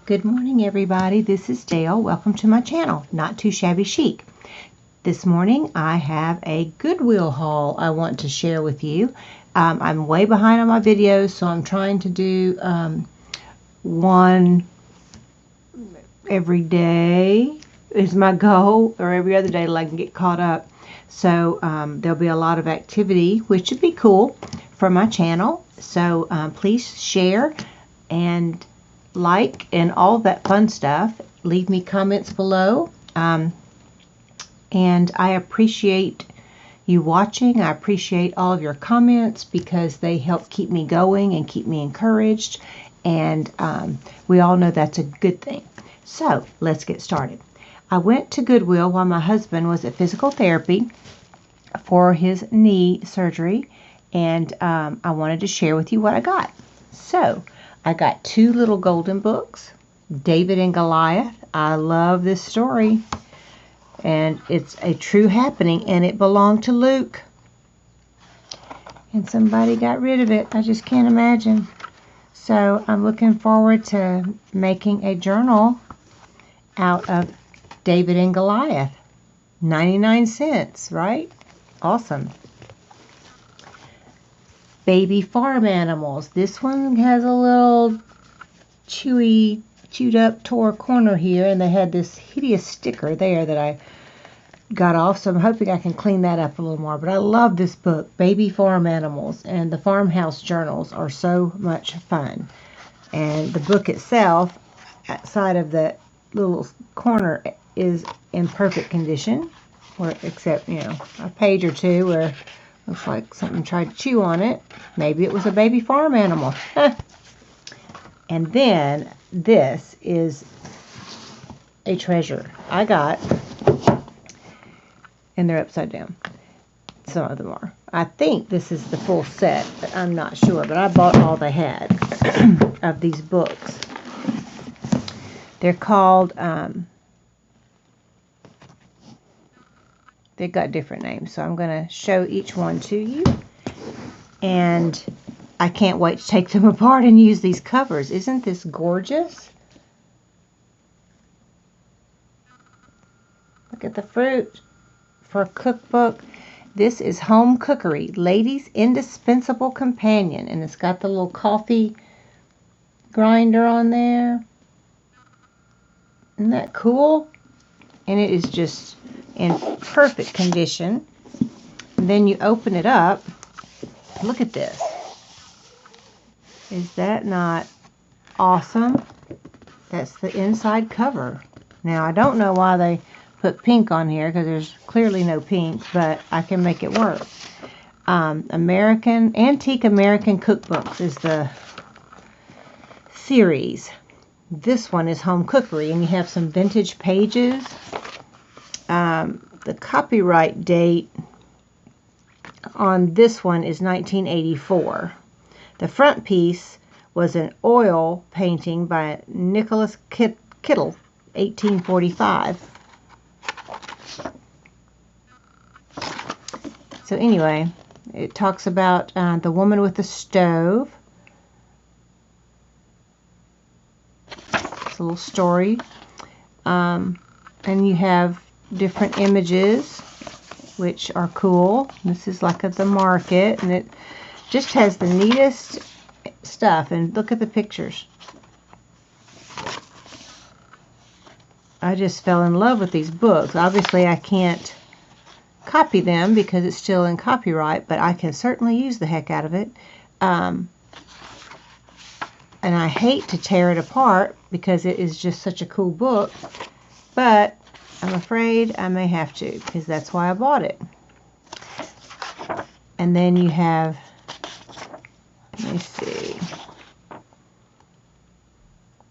Good morning, everybody. This is Dale. Welcome to my channel, Not Too Shabby Chic. This morning I have a Goodwill haul I want to share with you. I'm way behind on my videos, so I'm trying to do one every day is my goal, or every other day till I can get caught up. So there'll be a lot of activity, which should be cool for my channel. So please share and like and all that fun stuff. Leave me comments below, and I appreciate you watching. I appreciate all of your comments because they help keep me going and keep me encouraged, and we all know that's a good thing. So let's get started. I went to Goodwill while my husband was at physical therapy for his knee surgery, and I wanted to share with you what I got. So I got two little golden books, David and Goliath. I love this story, and it's a true happening, and it belonged to Luke, and somebody got rid of it. I just can't imagine. So I'm looking forward to making a journal out of David and Goliath. 99 cents, right? Awesome. Baby farm animals. This one has a little chewed up tore corner here, and they had this hideous sticker there that I got off, so I'm hoping I can clean that up a little more. But I love this book, Baby Farm Animals, and the farmhouse journals are so much fun. And the book itself, outside of that little corner, is in perfect condition, except, you know, a page or two where looks like something tried to chew on it. Maybe it was a baby farm animal. And then this is a treasure I got, and they're upside down. Some of them are. I think this is the full set, but I'm not sure. But I bought all they had of these books. They're called, they've got different names, so I'm going to show each one to you. And I can't wait to take them apart and use these covers. Isn't this gorgeous? Look at the fruit for a cookbook. This is Home Cookery, Ladies' Indispensable Companion. And it's got the little coffee grinder on there. Isn't that cool? And it is just in perfect condition. And then you open it up. Look at this. Is that not awesome? That's the inside cover. Now, I don't know why they put pink on here, because there's clearly no pink, but I can make it work. Antique American Cookbooks is the series. This one is Home Cookery, and you have some vintage pages. The copyright date on this one is 1984. The front piece was an oil painting by Nicholas Kittle, 1845. So anyway, it talks about the woman with the stove. It's a little story. And you have different images, which are cool. This is like at the market, and it just has the neatest stuff. And look at the pictures. I just fell in love with these books. Obviously, I can't copy them because it's still in copyright, but I can certainly use the heck out of it. And I hate to tear it apart because it is just such a cool book, but I'm afraid I may have to, because that's why I bought it. And then you have, let me see,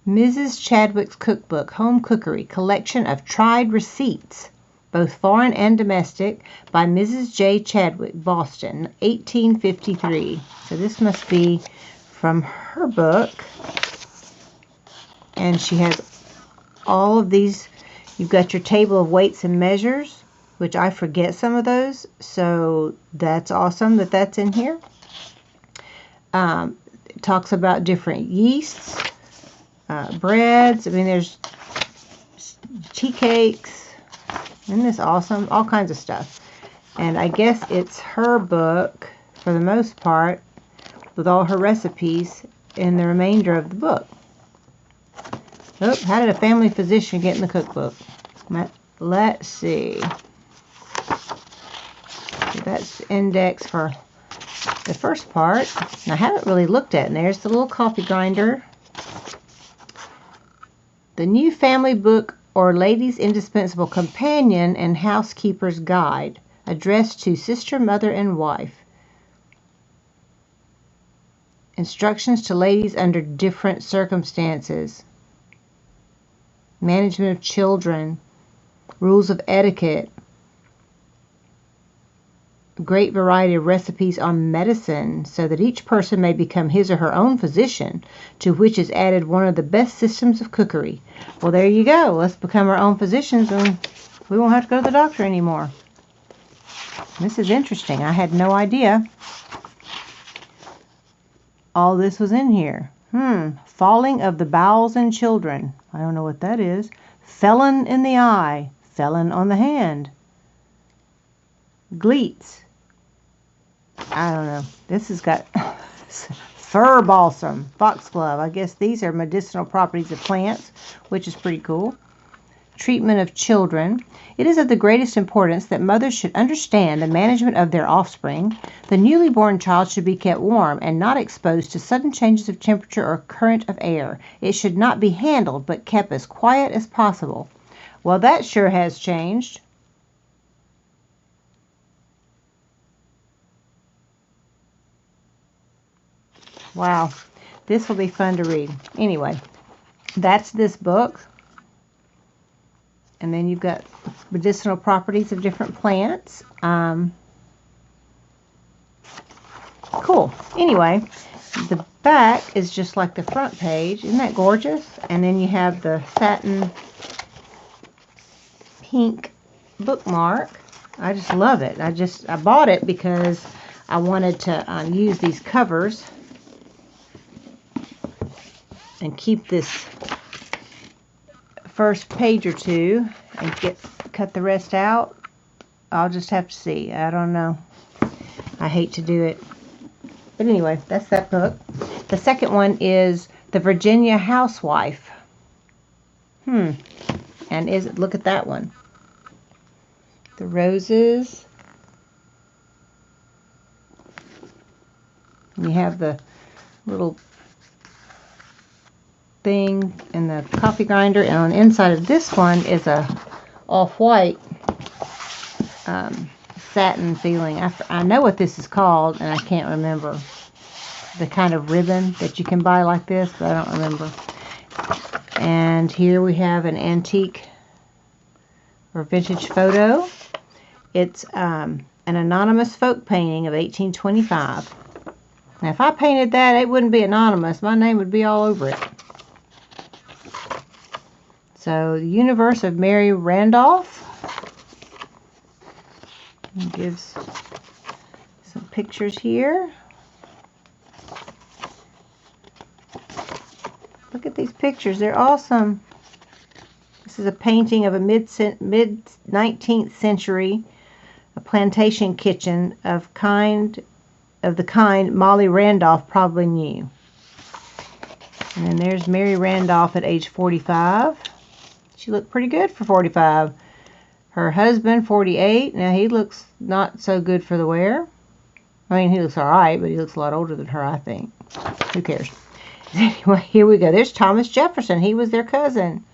Mrs. Chadwick's Cookbook, Home Cookery, Collection of Tried Receipts, both foreign and domestic, by Mrs. J. Chadwick, Boston, 1853. So this must be from her book. And she has all of these. You've got your table of weights and measures, which I forget some of those, so that's awesome that that's in here. It talks about different yeasts, breads. I mean, there's tea cakes. Isn't this awesome? All kinds of stuff. And I guess it's her book, for the most part, with all her recipes in the remainder of the book. Oh, how did a family physician get in the cookbook? Let's see. So that's the index for the first part. And I haven't really looked at it. And there's the little coffee grinder. The new family book or lady's indispensable companion and housekeeper's guide, addressed to sister, mother, and wife. Instructions to ladies under different circumstances. Management of children. Rules of etiquette. A great variety of recipes on medicine, so that each person may become his or her own physician, to which is added one of the best systems of cookery. Well, there you go. Let's become our own physicians, and we won't have to go to the doctor anymore. This is interesting. I had no idea all this was in here. Falling of the bowels in children. I don't know what that is. Felon in the eye. Felon on the hand. Gleets. I don't know. This has got fir balsam, foxglove. I guess these are medicinal properties of plants, which is pretty cool. Treatment of children. It is of the greatest importance that mothers should understand the management of their offspring. The newly born child should be kept warm and not exposed to sudden changes of temperature or current of air. It should not be handled, but kept as quiet as possible. Well, that sure has changed. Wow, this will be fun to read. Anyway, that's this book. And then you've got medicinal properties of different plants. Cool. Anyway, the back is just like the front page. Isn't that gorgeous? And then you have the satin pink bookmark. I just love it. I bought it because I wanted to use these covers and keep this first page or two and cut the rest out. I'll just have to see. I don't know. I hate to do it. But anyway, that's that book. The second one is The Virginia Housewife. And look at that one. The roses. You have the little thing and the coffee grinder, and on the inside of this one is a off-white satin feeling. I know what this is called, and I can't remember the kind of ribbon that you can buy like this, but I don't remember. And here we have an antique or vintage photo. It's an anonymous folk painting of 1825. Now, if I painted that, it wouldn't be anonymous. My name would be all over it. So, the Universe of Mary Randolph. It gives some pictures here. Look at these pictures. They're awesome. This is a painting of a mid-19th century, a plantation kitchen of the kind Molly Randolph probably knew. And then there's Mary Randolph at age 45. She looked pretty good for 45. Her husband, 48. Now, he looks not so good for the wear. I mean, he looks all right, but he looks a lot older than her, I think. Who cares? Anyway, here we go. There's Thomas Jefferson. He was their cousin.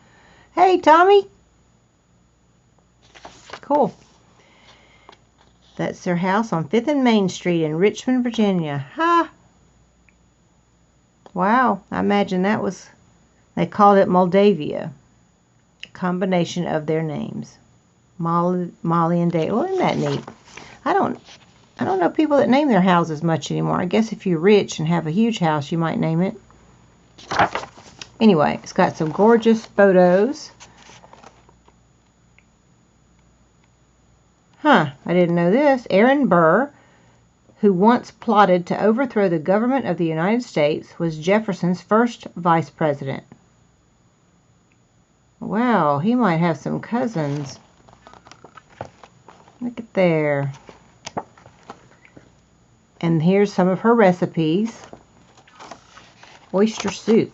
Hey, Tommy. Cool. That's their house on 5th and Main Street in Richmond, Virginia. Ha! Wow. I imagine that was, they called it Moldavia. A combination of their names. Molly and Dave. Well, isn't that neat? I don't know people that name their houses much anymore. I guess if you're rich and have a huge house, you might name it. Anyway, it's got some gorgeous photos. I didn't know this. Aaron Burr, who once plotted to overthrow the government of the United States, was Jefferson's first vice president. Wow, he might have some cousins. Look at there. And here's some of her recipes. Oyster soup.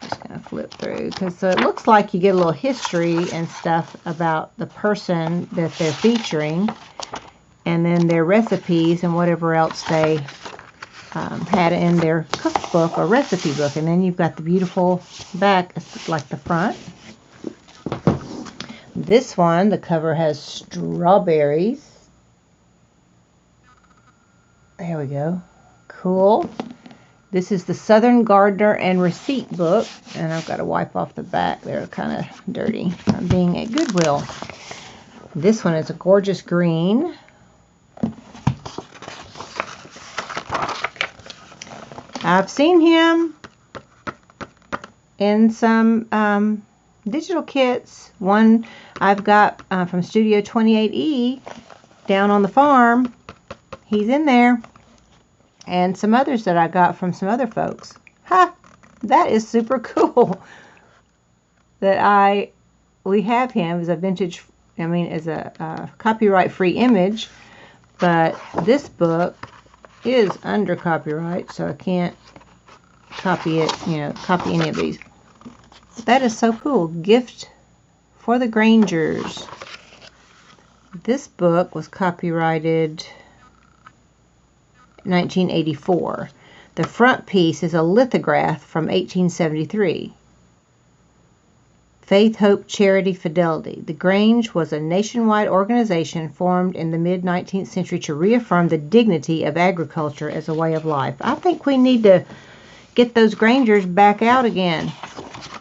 Just gonna flip through because it looks like you get a little history and stuff about the person that they're featuring, and then their recipes and whatever else they had in their cookbook or recipe book. And then you've got the beautiful back, like the front. This one, the cover has strawberries. There we go. Cool. This is the Southern Gardener and Receipt book. And I've got to wipe off the back. They're kind of dirty from being at Goodwill. This one is a gorgeous green. I've seen him in some digital kits. One I've got from Studio 28E down on the farm. He's in there. And some others that I got from some other folks. Ha! That is super cool. That we have him as a vintage, as a copyright free image. But this book is under copyright, so I can't copy it, copy any of these. That is so cool. Gift for the Grangers. This book was copyrighted 1984. The front piece is a lithograph from 1873. Faith, Hope, Charity, Fidelity. The Grange was a nationwide organization formed in the mid-19th century to reaffirm the dignity of agriculture as a way of life. I think we need to get those Grangers back out again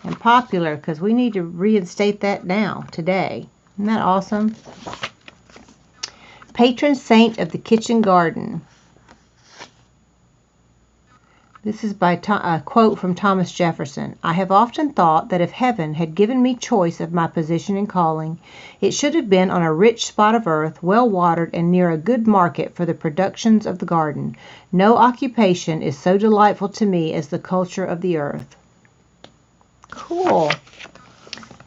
and popular, because we need to reinstate that now, today. Isn't that awesome? Patron Saint of the Kitchen Garden. This is by a quote from Thomas Jefferson. I have often thought that if heaven had given me choice of my position and calling, it should have been on a rich spot of earth, well watered, and near a good market for the productions of the garden. No occupation is so delightful to me as the culture of the earth. Cool.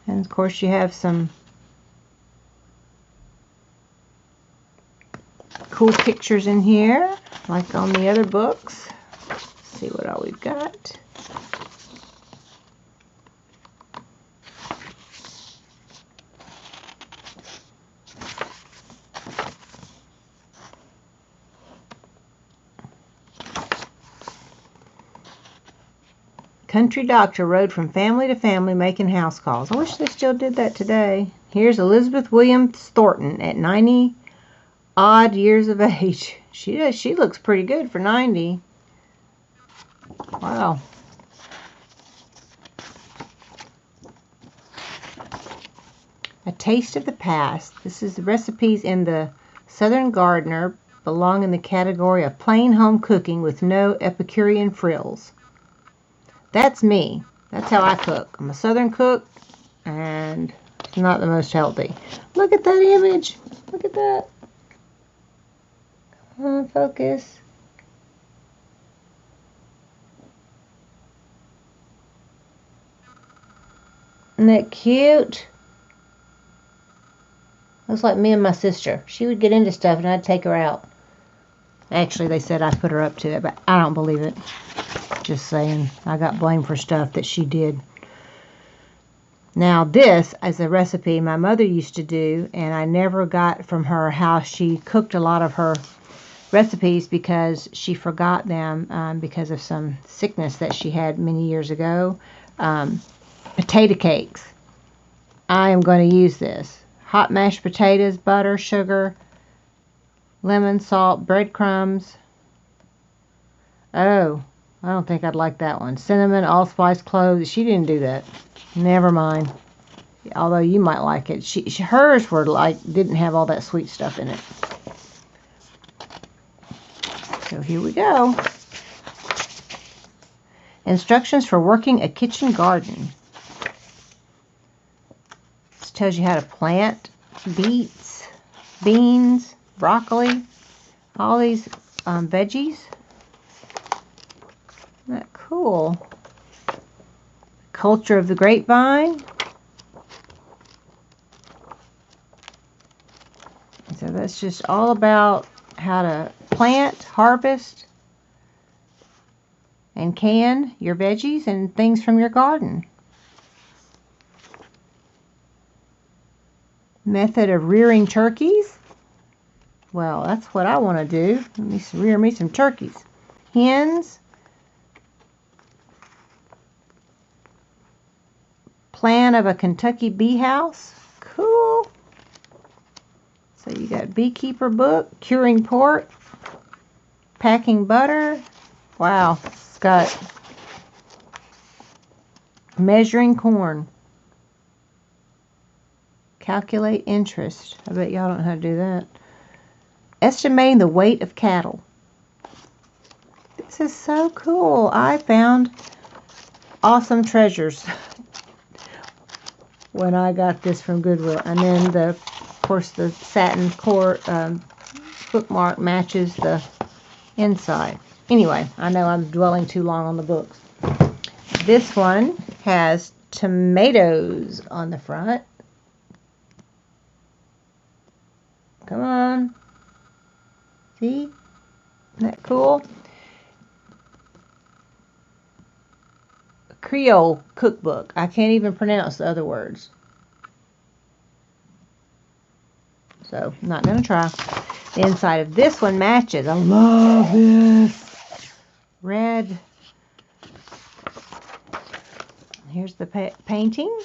And of course you have some cool pictures in here, like on the other books. See what all we've got. Country doctor rode from family to family making house calls. I wish they still did that today. Here's Elizabeth Williams Thornton at 90 odd years of age. She looks pretty good for 90. Wow. A Taste of the Past. This is the recipes in the Southern Gardener belong in the category of plain home cooking with no Epicurean frills. That's me. That's how I cook. I'm a Southern cook, and it's not the most healthy. Look at that image. Look at that. Come on, focus. Isn't that cute? Looks like me and my sister. She would get into stuff and I'd take her out. Actually, they said I put her up to it, but I don't believe it. Just saying. I got blamed for stuff that she did. Now this is a recipe my mother used to do, and I never got from her how she cooked a lot of her recipes because she forgot them because of some sickness that she had many years ago. Potato cakes. I am going to use this. Hot mashed potatoes, butter, sugar, lemon, salt, breadcrumbs. Oh, I don't think I'd like that one. Cinnamon, allspice, cloves. She didn't do that. Never mind. Although you might like it. Hers were didn't have all that sweet stuff in it. So here we go. Instructions for working a kitchen garden. This tells you how to plant beets, beans, broccoli, all these veggies. Isn't that cool? Culture of the grapevine. So that's just all about how to plant, harvest, and can your veggies and things from your garden. Method of rearing turkeys. Well, that's what I want to do. Let me rear me some turkeys. Hens. Plan of a Kentucky bee house. Cool. So you got beekeeper book, curing pork, packing butter. Wow, it's got measuring corn. Calculate interest. I bet y'all don't know how to do that. Estimating the weight of cattle. This is so cool. I found awesome treasures when I got this from Goodwill. And then, of course, the satin core bookmark matches the inside. Anyway, I know I'm dwelling too long on the books. This one has tomatoes on the front. Come on. See? Isn't that cool? Creole cookbook. I can't even pronounce the other words. So, I'm not going to try. The inside of this one matches. I love this. Red. Here's the painting,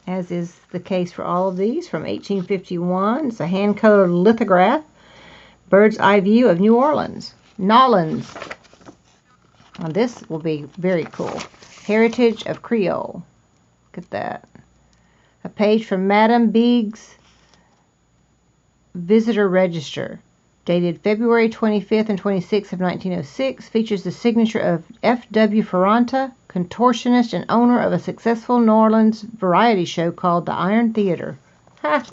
as is the case for all of these, from 1851. It's a hand-colored lithograph. Bird's eye view of New Orleans. Nolans. Now this will be very cool. Heritage of Creole. Look at that. A page from Madame Big's Visitor Register, dated February 25th and 26th of 1906, features the signature of F.W. Ferranta, contortionist and owner of a successful New Orleans variety show called the Iron Theater. Ha!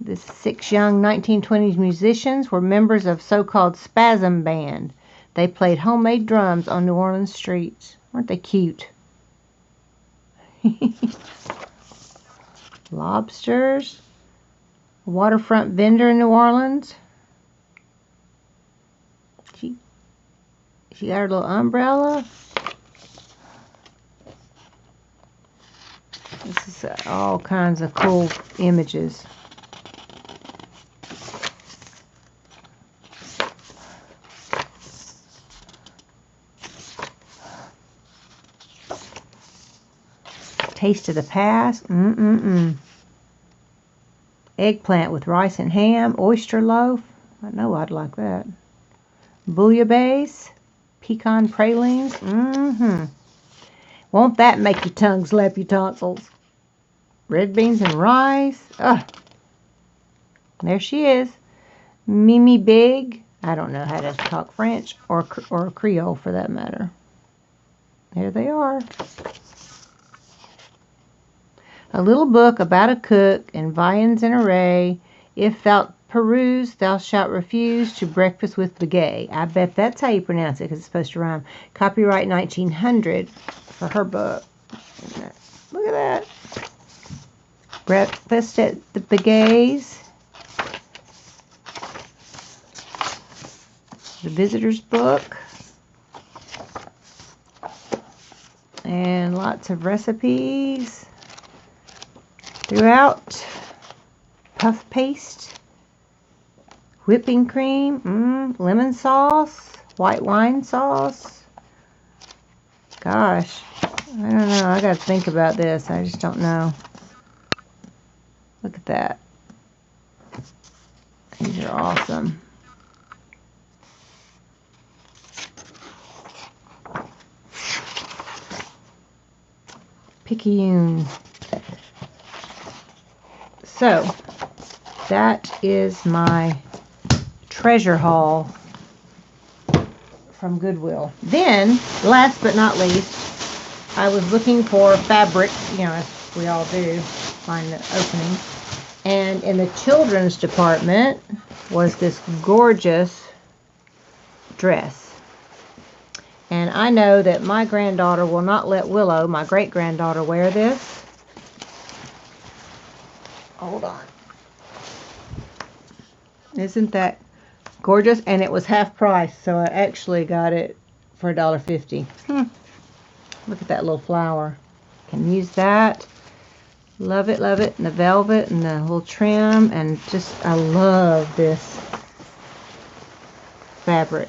The 6 young 1920s musicians were members of so-called Spasm Band. They played homemade drums on New Orleans streets. Aren't they cute? Lobsters. Waterfront vendor in New Orleans. She got her little umbrella. This is all kinds of cool images. Taste of the past. Eggplant with rice and ham. Oyster loaf. I know I'd like that. Bouillabaisse. Pecan pralines. Won't that make your tongue slap your tonsils? Red beans and rice. Ugh. There she is. Mimi Big. I don't know how to talk French or Creole for that matter. There they are. A little book about a cook, and viands in array. If thou peruse, thou shalt refuse to breakfast with the gay. I bet that's how you pronounce it, because it's supposed to rhyme. Copyright 1900 for her book. Look at that. Breakfast at the Begay's. The visitor's book. And lots of recipes throughout. Puff paste, whipping cream, lemon sauce, white wine sauce. Gosh, I don't know. I gotta think about this. I just don't know. Look at that. These are awesome. Picayune. So, that is my treasure haul from Goodwill. Then, last but not least, I was looking for fabric, as we all do. find the opening. And in the children's department was this gorgeous dress. And I know that my granddaughter will not let Willow, my great-granddaughter, wear this. Hold on. Isn't that gorgeous? And it was half price, so I actually got it for $1.50. Look at that little flower. Can use that. Love it, love it. And the velvet and the little trim, and just, I love this fabric.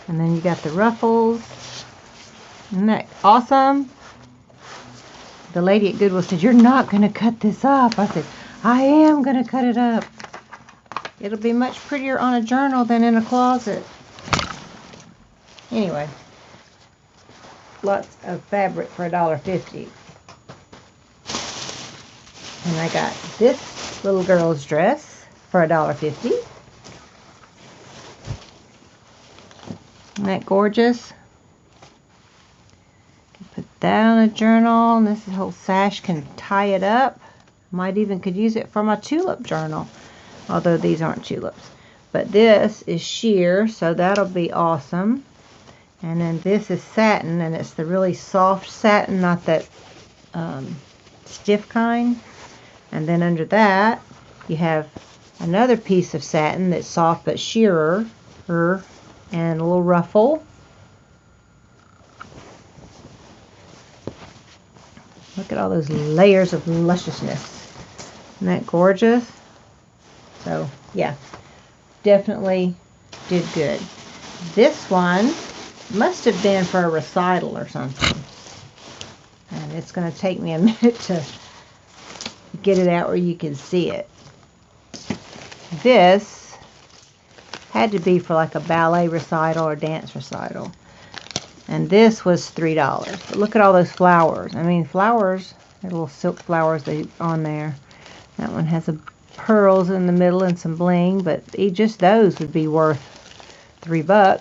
And then you got the ruffles. Isn't that awesome? The lady at Goodwill said, "You're not going to cut this up." I said, "I am going to cut it up. It'll be much prettier on a journal than in a closet." Anyway, lots of fabric for $1.50. And I got this little girl's dress for $1.50. Isn't that gorgeous? Put that on a journal, and this whole sash can tie it up. Might even could use it for my tulip journal, although these aren't tulips. But this is sheer, so that'll be awesome. And then this is satin, and it's the really soft satin, not that stiff kind. And then under that, you have another piece of satin that's soft but sheerer, and a little ruffle. Look at all those layers of lusciousness. Isn't that gorgeous? So, yeah, definitely did good. This one must have been for a recital or something. And it's going to take me a minute to get it out where you can see it. This had to be for like a ballet recital or dance recital. And this was $3. But look at all those flowers. I mean, flowers, little silk flowers on there. That one has pearls in the middle and some bling, but just those would be worth $3.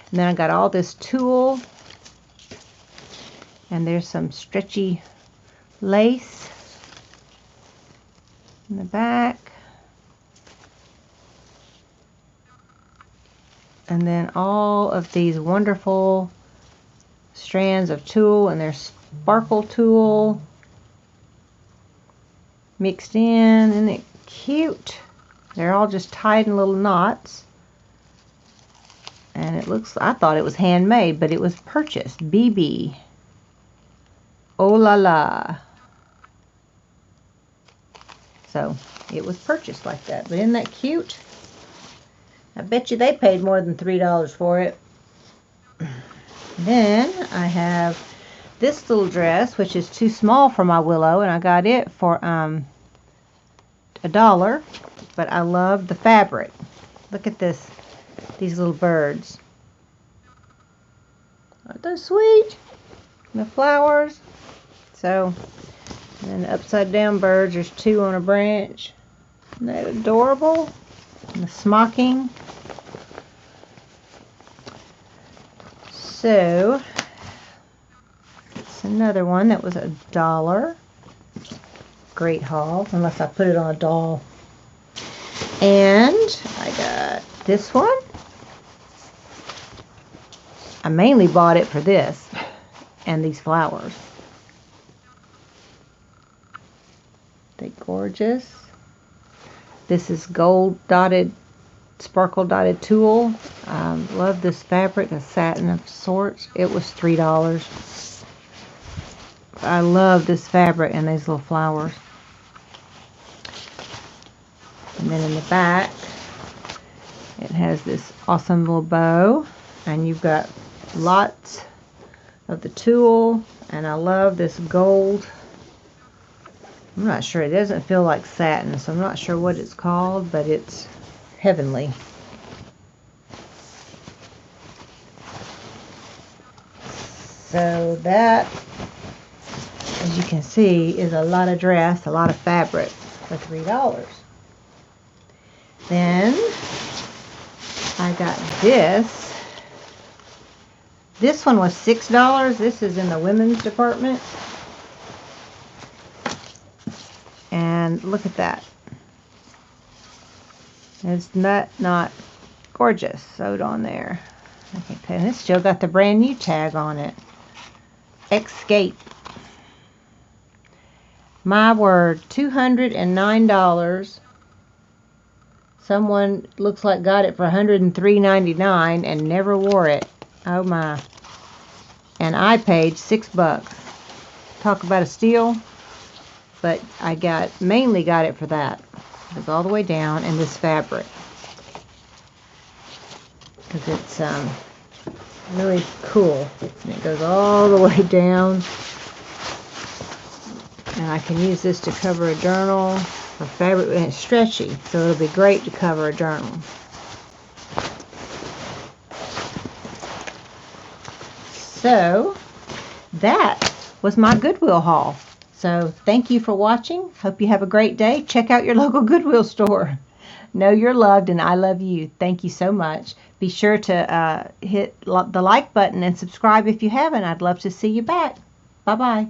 And then I got all this tulle, and there's some stretchy lace in the back. And then all of these wonderful strands of tulle, and there's sparkle tulle mixed in. Isn't it cute? They're all just tied in little knots. And it looks, I thought it was handmade, but it was purchased. BB. Oh la la. So it was purchased like that. But isn't that cute? I bet you they paid more than $3 for it. Then I have this little dress, which is too small for my Willow, and I got it for $1. But I love the fabric. Look at this, these little birds. Aren't they sweet? The flowers. So, and then the upside down birds. There's 2 on a branch. Isn't that adorable? And the smocking. So, it's another one that was $1. Great haul, unless I put it on a doll. And I got this one. I mainly bought it for this and these flowers. They're gorgeous. This is gold dotted, sparkle dotted tulle. Love this fabric, a satin of sorts. It was $3. I love this fabric and these little flowers. And then in the back, it has this awesome little bow, and you've got lots of the tulle, and I love this gold. I'm not sure, it doesn't feel like satin, so I'm not sure what it's called, but it's heavenly. So that, as you can see, is a lot of dress, a lot of fabric for $3. Then I got this. This one was $6. This is in the women's department. And look at that. It's not gorgeous sewed on there. Okay, and it's still got the brand new tag on it. Escape. My word, $209. Someone looks like got it for $103.99 and never wore it. Oh my. And I paid $6. Talk about a steal. But I mainly got it for that. It goes all the way down in this fabric. Because it's really cool. And it goes all the way down. And I can use this to cover a journal or fabric, and it's stretchy, so it'll be great to cover a journal. So that was my Goodwill haul. So thank you for watching. Hope you have a great day. Check out your local Goodwill store. Know you're loved, and I love you. Thank you so much. Be sure to hit the like button and subscribe if you haven't. I'd love to see you back. Bye-bye.